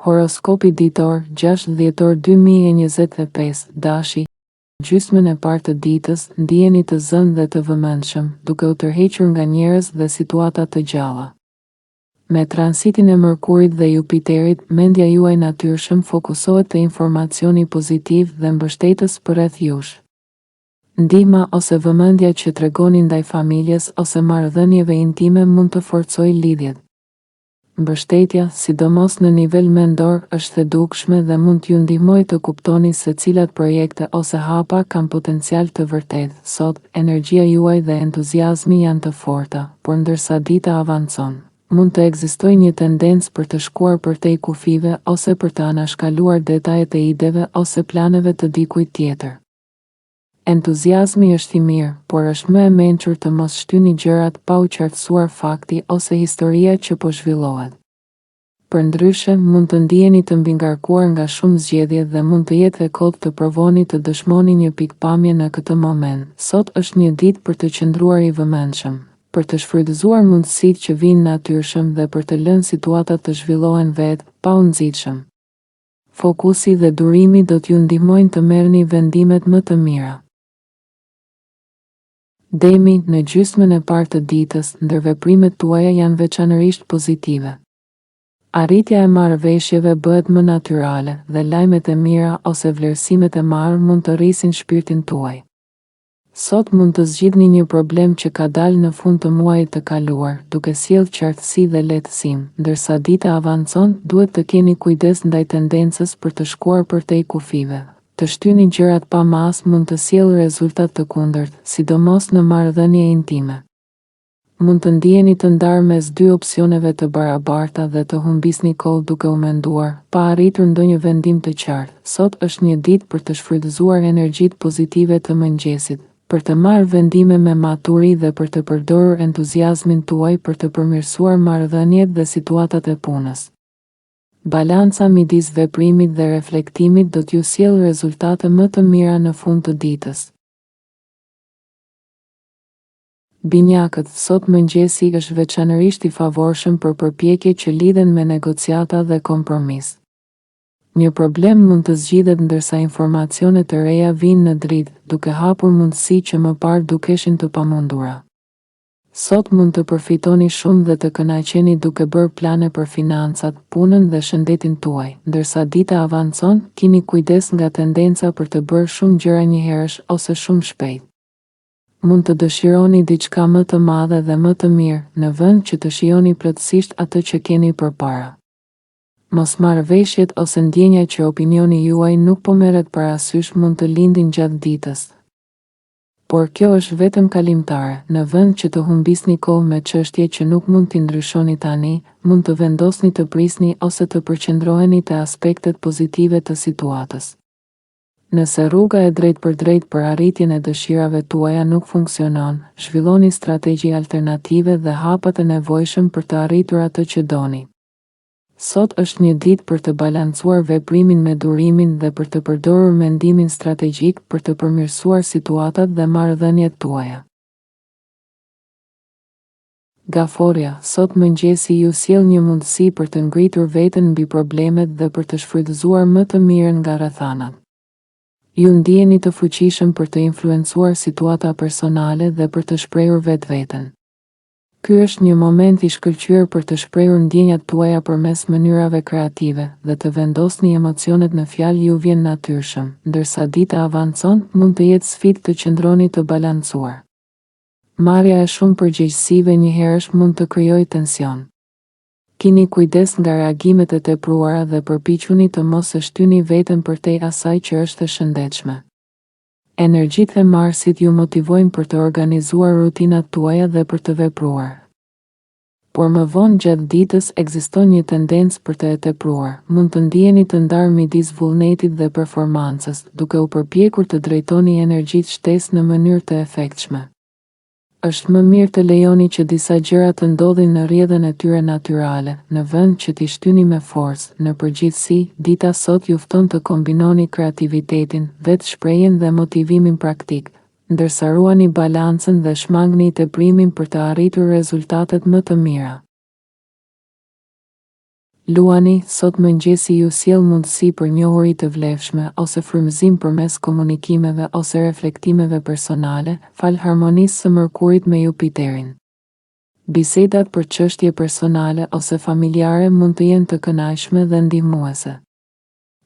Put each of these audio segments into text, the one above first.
Horoskopi ditor, 6 dhjetor 2025, dashi, gjysmën e partë të ditës, ndjeni të zënë dhe të vëmendshëm, duke u tërhequr nga njerëz dhe situata të gjalla. Me transitin e Mërkurit dhe Jupiterit, mendja juaj natyrshëm fokusohet te informacioni pozitiv dhe mbështetës përreth jush. Ndihma ose vëmendja që tregoni ndaj familjes ose marrëdhënieve intime mund të forcojë lidhjet. Mbështetja, sidomos në nivel mendor, është e dukshme dhe mund t'ju ndihmojë të kuptoni se cilat projekte ose hapa kanë potencial të vërtetë. Sot, energjia juaj dhe entuziazmi janë të forta, por ndërsa dita avancon, mund të ekzistojë një tendencë për të shkuar përtej kufive ose për të anashkaluar detajet e ideve ose planeve të dikujt tjetër. Entuziazmi është i mirë, por është më e mençur të mos shtyni gjërat pa u qartësuar fakti ose historia që po zhvillohet. Përndryshe, mund të ndiheni të mbingarkuar nga shumë zgjedhje dhe mund të jetë e kohë të provoni të dëshmoni një pikpamje në këtë moment. Sot është një ditë për të qëndruar i vëmendshëm, për të shfrytëzuar mundësitë që vijnë natyrshëm dhe për të lënë situatat të zhvillohen vetë, pa u nxitshëm. Fokusi dhe durimi do t'ju ndihmojnë të merrni vendimet më të mira. Demi, në gjysmën e parë të ditës, ndërveprimet tuaja janë veçanërisht pozitive. Arritja e marrëveshjeve bëhet më natyrale dhe lajmet e mira ose vlerësimet e marrë mund të rrisin shpirtin tuaj. Sot mund të zgjidhni një problem që ka dalë në fund të muajit të kaluar, duke sjellë qartësi dhe lehtësim. Ndërsa dita avancon, duhet të keni kujdes ndaj tendencës për të shkuar përtej kufive. Të shtyni gjërat pa mas mund të sjellë rezultat të kundërt, sidomos në marrëdhënie intime. Mund të ndiheni të ndarë mes dy opsioneve të barabarta dhe të humbisni kohë duke u menduar, pa arritur ndonjë vendim të qartë. Sot është një ditë për të shfrytëzuar energjitë pozitive të mëngjesit, për të marrë vendime me maturi dhe për të përdorur entuziazmin tuaj për të përmirësuar marrëdhëniet dhe situatat e punës. Balanca midis veprimit dhe reflektimit do t'ju sjellë rezultate më të mira në fund të ditës. Binjakët, sot mëngjesi është veçanërisht i favorshëm për përpjekje që lidhen me negociata dhe kompromis. Një problem mund të zgjidhet ndërsa informacione të reja vinë në dritë, duke hapur mundësi që më parë dukeshin të pamundura. Sot mund të përfitoni shumë dhe të kënaqeni duke bërë plane për financat, punën dhe shëndetin tuaj. Ndërsa dita avancon, keni kujdes nga tendenca për të bërë shumë gjëra njëherësh ose shumë shpejt. Mund të dëshironi diçka më të madhe dhe më të mirë, në vend që të shijoni plotësisht atë që keni përpara. Mosmarrëveshjet ose ndjenja që opinioni juaj nuk po merret parasysh mund të lindin gjatë ditës. Por kjo është vetëm kalimtare, në vend që të humbisni kohë me çështje që nuk mund t'i ndryshoni tani, mund të vendosni të prisni ose të përqendroheni te aspektet pozitive të situatës. Nëse rruga e drejt për arritjen e dëshirave tuaja nuk funksionon, zhvilloni strategji alternative dhe hapat e nevojshëm për të arritur atë që doni. Sot është një ditë për të balancuar veprimin me durimin dhe për të përdorur mendimin strategjik për të përmirësuar situatat dhe marrëdhëniet tuaja. Gaforja, sot mëngjesi ju sjell një mundësi për të ngritur veten mbi problemet dhe për të shfrytëzuar më të mirën nga rrethanat. Ju ndiheni të fuqishëm për të influencuar situata personale dhe për të shprehur vetveten. Ky është një moment i shkëlqyer për të shprehur ndjenjat tuaja përmes mënyrave kreative dhe të vendosni emocionet në fjalë ju vjen natyrshëm. Ndërsa dita avancon, mund të jetë sfidë të qëndroni të balancuar. Marrja e shumë përgjegjësive njëherësh mund të krijojë tension. Keni kujdes nga reagimet e tepruara dhe përpiquni të mos e shtyni veten përtej asaj që është e shëndetshme. Energjitë e Marsit ju motivojnë për të organizuar rutinat tuaja dhe për të vepruar. Por më vonë gjatë ditës ekziston një tendencë për të e tepruar. Mund të ndiheni të ndarë midis vullnetit dhe performancës, duke u përpjekur të drejtoni energjitë shtesë në mënyrë të efektshme. Është më mirë të lejoni që disa gjëra të ndodhin në rrjedhën e tyre natyrale, në vend që t'i shtyni me forcë. Në përgjithësi, dita sot ju fton të kombinoni kreativitetin, vetshprehjen dhe motivimin praktik, ndërsa ruani balancën dhe shmangni teprimin për të arritur rezultatet më të mira. Luani, sot mëngjesi ju sjell mundësi për njohuri të vlefshme ose frymëzim përmes komunikimeve ose reflektimeve personale, fal harmonisë së Mërkurit me Jupiterin. Bisedat për çështje personale ose familjare mund të jenë të kënaqshme dhe ndihmuese.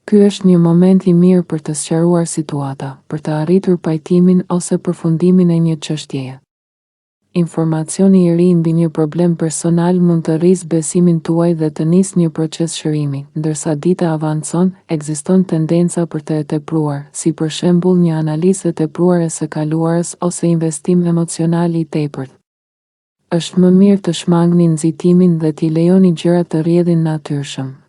Ky është një moment i mirë për të sqaruar situata, për të arritur pajtimin ose përfundimin e një çështjeje. Informacioni i ri mbi një problem personal mund të rrisë besimin tuaj dhe të nisë një proces shërimi, ndërsa dita avancon, ekziston tendenca për të e tepruar, si për shembull një analizë e tepruar e së kaluarës ose investim emocional i tepërt. Është më mirë të shmangni nxitimin dhe t'i lejoni gjërat të rrjedhin natyrshëm.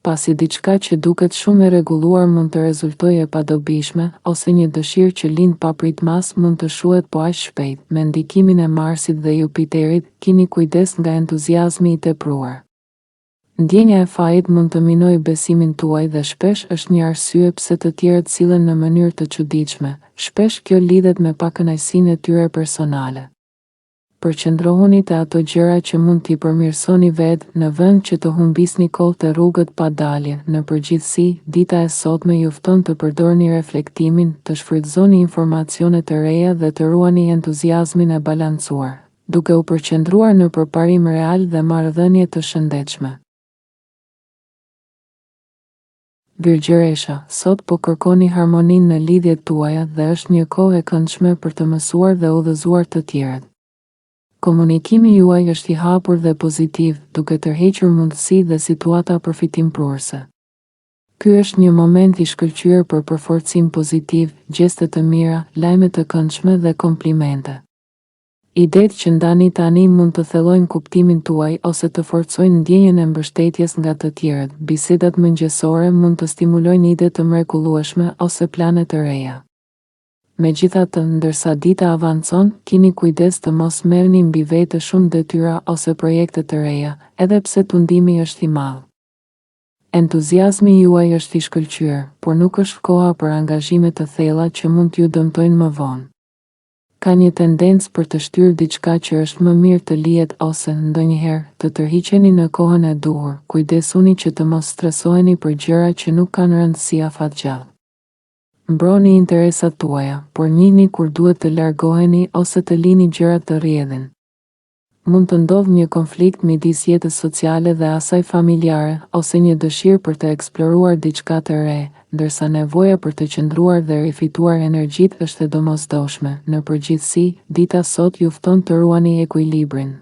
Pasi diçka që duket shumë e rregulluar mund të rezultojë e padobishme, ose një dëshirë që lind papritmas mund të shuhet po aq shpejt. Me ndikimin e Marsit dhe Jupiterit, keni kujdes nga entuziazmi i tepruar. Ndjenja e fajit mund të minojë besimin tuaj dhe shpesh është një arsye pse të tjerët sillen në mënyrë të çuditshme. Shpesh kjo lidhet me pakënaqësinë e tyre personale. Përqendrohuni te ato gjëra që mund t'i përmirësoni vetë, në vend që të humbisni kohë te rrugët pa dalje. Në përgjithësi, dita e sotme ju fton të përdorni reflektimin, të shfrytëzoni informacione të reja dhe të ruani entuziazmin e balancuar, duke u përqendruar në përparim real dhe marrëdhënie të shëndetshme. Virgjëresha, sot po kërkoni harmoninë në lidhjet tuaja dhe është një kohë e këndshme për të mësuar dhe udhëzuar të tjerët. Komunikimi juaj është i hapur dhe pozitiv, duke tërhequr mundësi dhe situata përfitimpruese. Ky është një moment i shkëlqyer për përforcim pozitiv, gjeste të mira, lajme të këndshme dhe komplimente. Idetë që ndani tani mund të thellojnë kuptimin tuaj ose të forcojnë ndjenjën e mbështetjes nga të tjerët. Bisedat mëngjesore mund të stimulojnë ide të mrekullueshme ose plane të reja. Megjithatë, ndërsa dita avancon, keni kujdes të mos merrni mbi vete shumë detyra ose projekte të reja, edhe pse tundimi është i madh. Entuziazmi juaj është i shkëlqyer, por nuk është koha për angazhime të thella që mund t'ju dëmtojnë më vonë. Ka një tendencë për të shtyrë diçka që është më mirë të lihet ose, ndonjëherë, të tërhiqeni në kohën e duhur. Kujdesuni që të mos stresoheni për gjëra që nuk kanë rëndësi afatgjallë. Mbroni interesat tuaja, por njihni kur duhet të largoheni ose të lini gjërat të rrjedhin. Mund të ndodhë një konflikt midis jetës sociale dhe asaj familjare, ose një dëshirë për të eksploruar diçka të re, ndërsa nevoja për të qëndruar dhe rifituar energjitë është e domosdoshme. Në përgjithësi, dita sot ju fton të ruani ekuilibrin.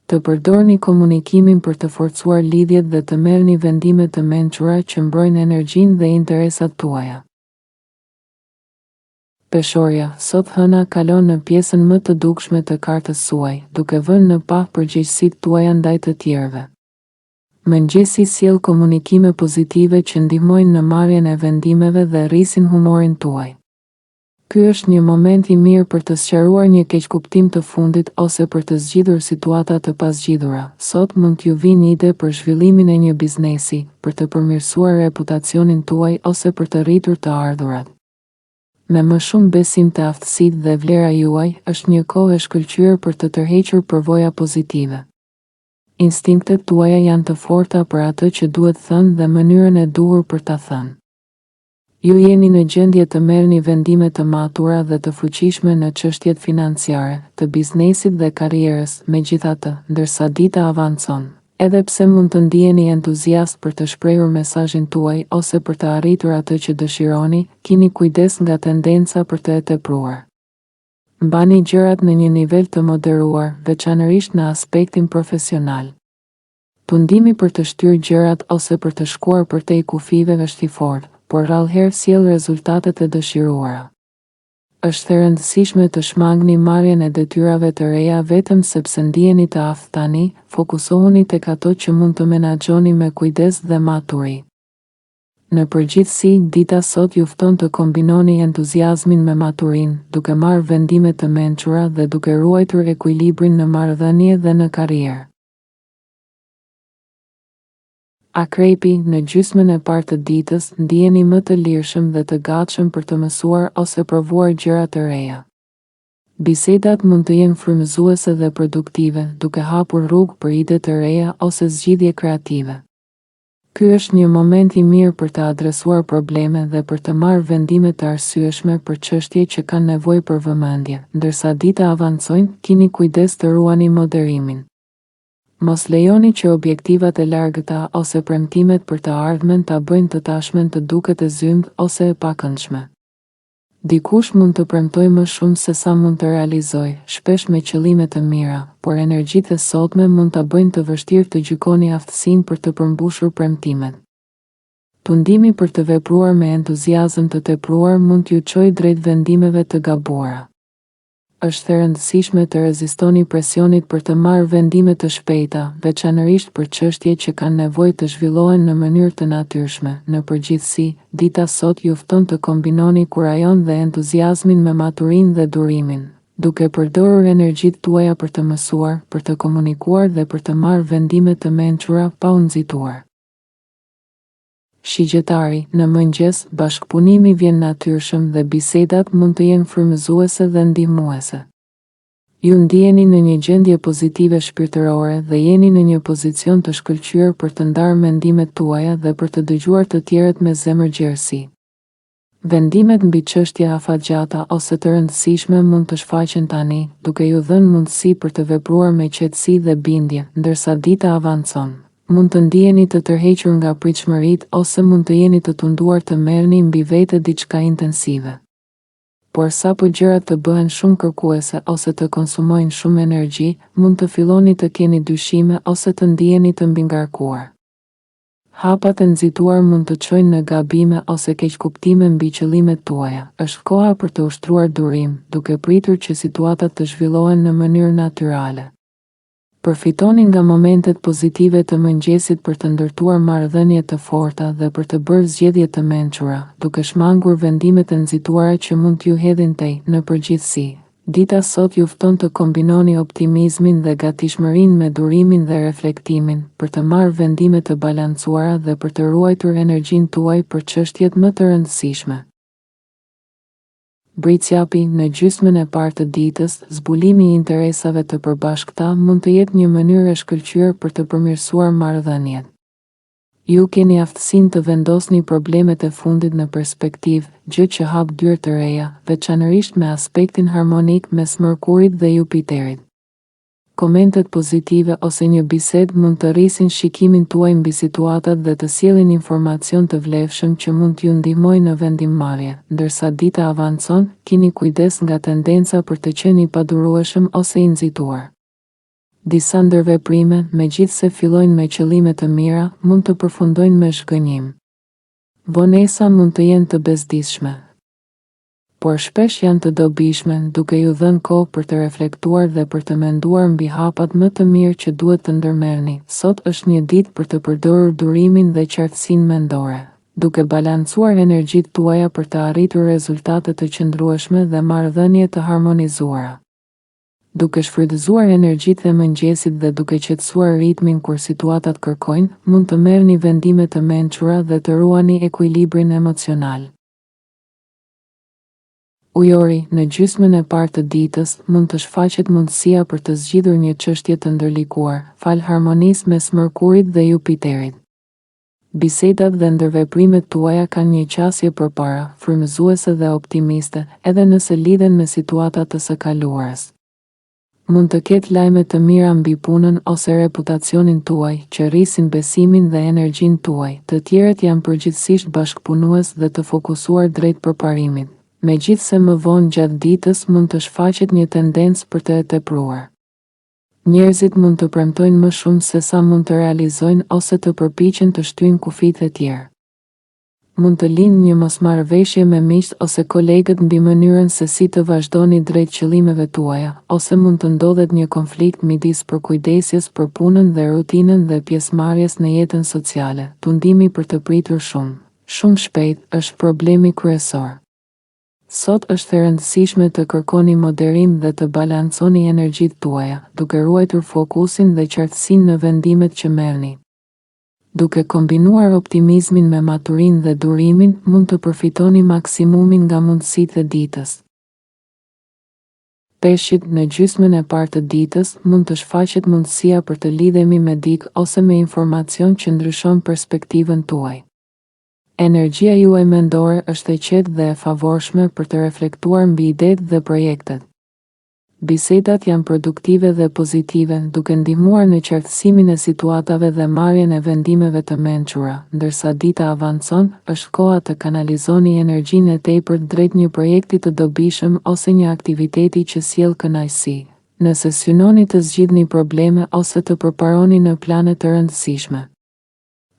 Të përdorni komunikimin për të forcuar lidhjet dhe të merrni vendime të mençura që mbrojnë energjinë dhe interesat tuaja. Peshorja, sot hëna kalon në pjesën më të dukshme të kartës suaj, duke vënë në pa përgjegjësitë tuaja ndaj të tjerëve. Mëngjesi sjell komunikime pozitive që ndihmojnë në marrjen e vendimeve dhe rrisin humorin tuaj. Ky është një moment i mirë për të sqaruar një keqkuptim të fundit ose për të zgjidhur situata të pazgjidhura. Sot mund t'ju vinë ide për zhvillimin e një biznesi, për të përmirësuar reputacionin tuaj ose për të rritur të ardhurat. Me më shumë besim të aftësitë dhe vlera juaj, është një kohë e shkëlqyer për të tërhequr përvoja pozitive. Instinktet tuaja janë të forta për atë që duhet thënë dhe mënyrën e duhur për ta thënë. Ju jeni në gjendje të merrni vendime të matura dhe të fuqishme në çështjet financiare, të biznesit dhe karrierës. Megjithatë, ndërsa dita avancon, edhe pse mund të ndiheni entuziast për të shprehur mesazhin tuaj ose për të arritur atë që dëshironi, keni kujdes nga tendenca për të e tepruar. Mbani gjërat në një nivel të moderuar, veçanërisht në aspektin profesional. Tundimi për të shtyrë gjërat ose për të shkuar përtej kufive është i fortë, por rrallëherë sjell rezultatet e dëshiruara. Është e rëndësishme të shmangni marrjen e detyrave të reja vetëm sepse ndiheni të aftë tani, fokusohuni tek ato që mund të menaxhoni me kujdes dhe maturi. Në përgjithësi, dita sot ju fton të kombinoni entuziazmin me maturinë, duke marrë vendime të mençura dhe duke ruajtur ekuilibrin në marrëdhënie dhe në karrierë. Akrepi, në gjysmën e parë të ditës, ndiheni më të lirshëm dhe të gatshëm për të mësuar ose provuar gjëra të reja. Bisedat mund të jenë frymëzuese dhe produktive, duke hapur rrugë për ide të reja ose zgjidhje kreative. Ky është një moment i mirë për të adresuar probleme dhe për të marrë vendime të arsyeshme për çështje që kanë nevojë për vëmendje. Ndërsa dita avancojnë, keni kujdes të ruani moderimin. Mos lejoni që objektivat e largëta ose premtimet për të ardhmen ta bëjnë të tashmen të duket e zymt ose e pakëndshme. Dikush mund të premtoj më shumë se sa mund të realizoj, shpesh me qëllime të mira, por energjitë e sotme mund ta bëjnë të vështirë të gjykoni aftësinë për të përmbushur premtimet. Tundimi për të vepruar me entuziazëm të tepruar mund t'ju çojë drejt vendimeve të gabuara. Është e rëndësishme të rezistoni presionit për të marrë vendime të shpejta, veçanërisht për çështje që kanë nevojë të zhvillohen në mënyrë të natyrshme. Në përgjithësi, dita sot ju fton të kombinoni kurajon dhe entuziazmin me maturinë dhe durimin, duke përdorur energjitë tuaja për të mësuar, për të komunikuar dhe për të marrë vendime të mençura pa u nxituar. Shigjetari, në mëngjes, bashkëpunimi vjen natyrshëm dhe bisedat mund të jenë frymëzuese dhe ndihmuese. Ju ndjeni në një gjendje pozitive shpirtërore dhe jeni në një pozicion të shkëlqyer për të ndarë mendimet tuaja dhe për të dëgjuar të tjerët me zemërgjerësi. Vendimet mbi çështje afatgjata ose të rëndësishme mund të shfaqen tani, duke ju dhënë mundësi për të vepruar me qetësi dhe bindje, ndërsa dita avancon. Mund të ndiheni të tërhequr nga pritshmëritë ose mund të jeni të tunduar të merrni mbi vete diçka intensive. Por sapo gjërat të bëhen shumë kërkuese ose të konsumojnë shumë energji, mund të filloni të keni dyshime ose të ndiheni të mbingarkuar. Hapat e nxituar mund të çojnë në gabime ose keqkuptime mbi qëllimet tuaja. Është koha për të ushtruar durim, duke pritur që situatat të zhvillohen në mënyrë natyrale. Përfitoni nga momentet pozitive të mëngjesit për të ndërtuar marrëdhënie të forta dhe për të bërë zgjedhje të mençura, duke shmangur vendimet e nxituara që mund t'ju hedhin tej. Në përgjithësi, dita sot ju fton të kombinoni optimizmin dhe gatishmërinë me durimin dhe reflektimin, për të marrë vendime të balancuara dhe për të ruajtur energjinë tuaj për çështjet më të rëndësishme. Britsjapi, në gjysmën e parë të ditës, zbulimi i interesave të përbashkëta mund të jetë një mënyrë e shkëlqyer për të përmirësuar marrëdhëniet. Ju keni aftësinë të vendosni problemet e fundit në perspektivë, gjë që hap dyrë të reja, veçanërisht me aspektin harmonik mes Mërkurit dhe Jupiterit. Komentet pozitive ose një bisedë mund të rrisin shikimin tuaj mbi situatat dhe të sjellin informacion të vlefshëm që mund t'ju ndihmojnë në vendimmarrje. Ndërsa dita avancon, keni kujdes nga tendenca për të qenë i padurueshëm ose i nxituar. Disa ndërveprime, megjithse fillojnë me qëllime të mira, mund të përfundojnë me zhgënjim. Vonesa mund të jenë të bezdishme, por shpesh janë të dobishme, duke ju dhënë kohë për të reflektuar dhe për të menduar mbi hapat më të mirë që duhet të ndërmerrni. Sot është një ditë për të përdorur durimin dhe qartësinë mendore, duke balancuar energjitë tuaja për të arritur rezultate të qëndrueshme dhe marrëdhënie të harmonizuara. Duke shfrytëzuar energjitë e mëngjesit dhe duke qetësuar ritmin kur situatat kërkojnë, mund të merrni vendime të mençura dhe të ruani ekuilibrin emocional. Ujori, në gjysmën e parë të ditës, mund të shfaqet mundësia për të zgjidhur një çështje të ndërlikuar, fal harmonisë mes Mërkurit dhe Jupiterit. Bisedat dhe ndërveprimet tuaja kanë një qasje përpara, frymëzuese dhe optimiste, edhe nëse lidhen me situata të së kaluarës. Mund të ketë lajme të mira mbi punën ose reputacionin tuaj, që rrisin besimin dhe energjinë tuaj. Të tjerët janë përgjithsisht bashkëpunues dhe të fokusuar drejt përparimit. Megjithse më vonë gjatë ditës mund të shfaqet një tendencë për të tepruar. Njerëzit mund të premtojnë më shumë se sa mund të realizojnë ose të përpiqen të shtyjnë kufijtë e tjerë. Mund të lindë një mosmarrëveshje me miqt ose kolegët mbi mënyrën se si të vazhdoni drejt qëllimeve tuaja, ose mund të ndodhet një konflikt midis përkujdesjes për punën dhe rutinën dhe pjesëmarrjes në jetën sociale. Tundimi për të pritur shumë shpejt është problemi kryesor. Sot është e rëndësishme të kërkoni moderim dhe të balanconi energjitë tuaja, duke ruajtur fokusin dhe qartësinë në vendimet që merrni. Duke kombinuar optimizmin me maturinë dhe durimin, mund të përfitoni maksimumin nga mundësitë e ditës. Peshqit, në gjysmën e parë të ditës mund të shfaqet mundësia për të lidhemi me dikë ose me informacion që ndryshon perspektivën tuaj. Energjia juaj mendore është e qetë dhe e favorshme për të reflektuar mbi idetë dhe projektet. Bisedat janë produktive dhe pozitive, duke ndihmuar në qartësimin e situatave dhe marrjen e vendimeve të mençura. Ndërsa dita avancon, është koha të kanalizoni energjinë e tepërt drejt një projekti të dobishëm ose një aktiviteti që sjell kënaqësi. Nëse synoni të zgjidhni probleme ose të përparoni në plane të rëndësishme,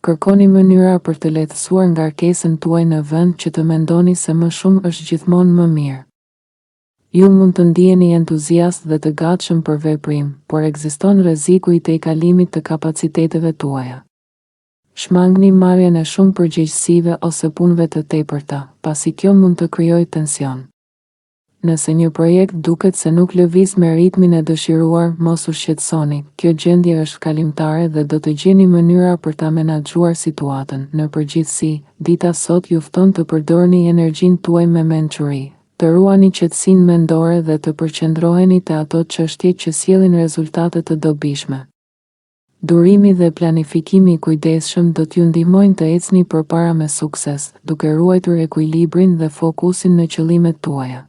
kërkoni mënyra për të lehtësuar ngarkesën tuaj në vend që të mendoni se më shumë është gjithmonë më mirë. Ju mund të ndiheni entuziast dhe të gatshëm për veprim, por ekziston rreziku i tejkalimit të kapaciteteve tuaja. Shmangni marrjen e shumë përgjegjësive ose punëve të tepërta, pasi kjo mund të krijojë tension. Nëse një projekt duket se nuk lëviz me ritmin e dëshiruar, mos u shqetësoni. Kjo gjendje është kalimtare dhe do të gjeni mënyra për ta menaxhuar situatën. Në përgjithësi, dita sot ju fton të përdorni energjinë tuaj me mençuri, të ruani qetësinë mendore dhe të përqendroheni te ato çështje që sjellin rezultate të dobishme. Durimi dhe planifikimi i kujdesshëm do t'ju ndihmojnë të ecni përpara me sukses, duke ruajtur ekuilibrin dhe fokusin në qëllimet tuaja.